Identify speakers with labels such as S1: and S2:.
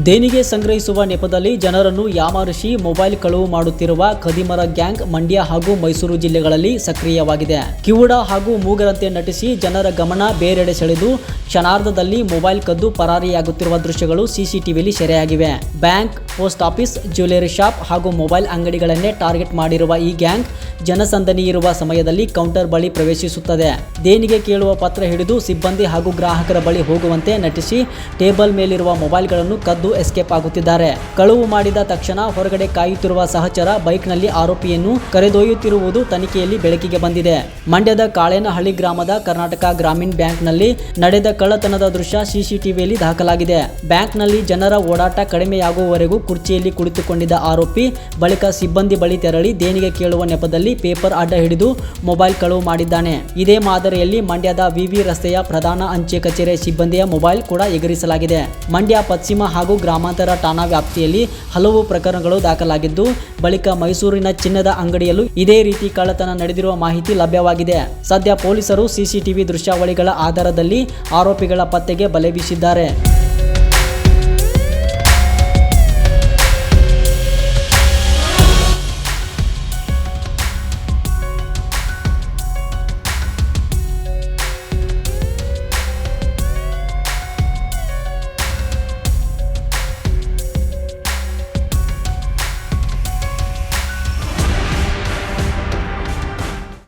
S1: ದೇಣಿಗೆ ಸಂಗ್ರಹಿಸುವ ನೆಪದಲ್ಲಿ ಜನರನ್ನು ಯಾಮಾರಿಸಿ ಮೊಬೈಲ್ ಕಳವು ಮಾಡುತ್ತಿರುವ ಖದೀಮರ ಗ್ಯಾಂಗ್ ಮಂಡ್ಯ ಹಾಗೂ ಮೈಸೂರು ಜಿಲ್ಲೆಗಳಲ್ಲಿ ಸಕ್ರಿಯವಾಗಿದೆ. ಕಿವುಡ ಹಾಗೂ ಮೂಗರಂತೆ ನಟಿಸಿ ಜನರ ಗಮನ ಬೇರೆಡೆ ಸೆಳೆದು ಕ್ಷಣಾರ್ಧದಲ್ಲಿ ಮೊಬೈಲ್ ಕದ್ದು ಪರಾರಿಯಾಗುತ್ತಿರುವ ದೃಶ್ಯಗಳು ಸಿಸಿಟಿವಿಯಲ್ಲಿ ಸೆರೆಯಾಗಿವೆ. Bank, post office, jewellery shop ಹಾಗೂ ಮೊಬೈಲ್ ಅಂಗಡಿಗಳನ್ನೇ ಟಾರ್ಗೆಟ್ ಮಾಡಿರುವ ಈ ಗ್ಯಾಂಗ್ ಜನಸಂದಣಿ ಇರುವ ಸಮಯದಲ್ಲಿ ಕೌಂಟರ್ ಬಳಿ ಪ್ರವೇಶಿಸುತ್ತದೆ. ದೇಣಿಗೆ ಕೇಳುವ ಪತ್ರ ಹಿಡಿದು ಸಿಬ್ಬಂದಿ ಹಾಗೂ ಗ್ರಾಹಕರ ಬಳಿ ಹೋಗುವಂತೆ ನಟಿಸಿ ಟೇಬಲ್ ಮೇಲಿರುವ ಮೊಬೈಲ್ಗಳನ್ನು ಕದ್ದು ಎಸ್ಕೇಪ್ ಆಗುತ್ತಿದ್ದಾರೆ. ಕಳವು ಮಾಡಿದ ತಕ್ಷಣ ಹೊರಗಡೆ ಕಾಯುತ್ತಿರುವ ಸಹಚರ ಬೈಕ್ನಲ್ಲಿ ಆರೋಪಿಯನ್ನು ಕರೆದೊಯ್ಯುತ್ತಿರುವುದು ತನಿಖೆಯಲ್ಲಿ ಬೆಳಕಿಗೆ ಬಂದಿದೆ. ಮಂಡ್ಯದ ಕಾಳೇನಹಳ್ಳಿ ಗ್ರಾಮದ ಕರ್ನಾಟಕ ಗ್ರಾಮೀಣ ಬ್ಯಾಂಕ್ನಲ್ಲಿ ನಡೆದ ಕಳ್ಳತನದ ದೃಶ್ಯ ಸಿಸಿಟಿವಿಯಲ್ಲಿ ದಾಖಲಾಗಿದೆ. ಬ್ಯಾಂಕ್ನಲ್ಲಿ ಜನರ ಓಡಾಟ ಕಡಿಮೆಯಾಗುವವರೆಗೂ ಕುರ್ಚಿಯಲ್ಲಿ ಕುಳಿತುಕೊಂಡಿದ್ದ ಆರೋಪಿ ಬಳಿಕ ಸಿಬ್ಬಂದಿ ಬಳಿ ತೆರಳಿ ದೇಣಿಗೆ ಕೇಳುವ ನೆಪದಲ್ಲಿ ಪೇಪರ್ ಅಡ್ಡ ಹಿಡಿದು ಮೊಬೈಲ್ ಕಳವು ಮಾಡಿದ್ದಾನೆ. ಇದೇ ಮಾದರಿಯಲ್ಲಿ ಮಂಡ್ಯದ ವಿವಿ ರಸ್ತೆಯ ಪ್ರಧಾನ ಅಂಚೆ ಕಚೇರಿ ಸಿಬ್ಬಂದಿಯ ಮೊಬೈಲ್ ಕೂಡ ಎಗರಿಸಲಾಗಿದೆ. ಮಂಡ್ಯ ಪಶ್ಚಿಮ ಹಾಗೂ ಗ್ರಾಮಾಂತರ ಠಾಣಾ ವ್ಯಾಪ್ತಿಯಲ್ಲಿ ಹಲವು ಪ್ರಕರಣಗಳು ದಾಖಲಾಗಿದ್ದು, ಬಳಿಕ ಮೈಸೂರಿನ ಚಿನ್ನದ ಅಂಗಡಿಯಲ್ಲೂ ಇದೇ ರೀತಿ ಕಳ್ಳತನ ನಡೆದಿರುವ ಮಾಹಿತಿ ಲಭ್ಯವಾಗಿದೆ. ಸದ್ಯ ಪೊಲೀಸರು ಸಿಸಿಟಿವಿ ದೃಶ್ಯಾವಳಿಗಳ ಆಧಾರದಲ್ಲಿ ಆರೋಪಿಗಳ ಪತ್ತೆಗೆ ಬಲೆ ಬೀಸಿದ್ದಾರೆ.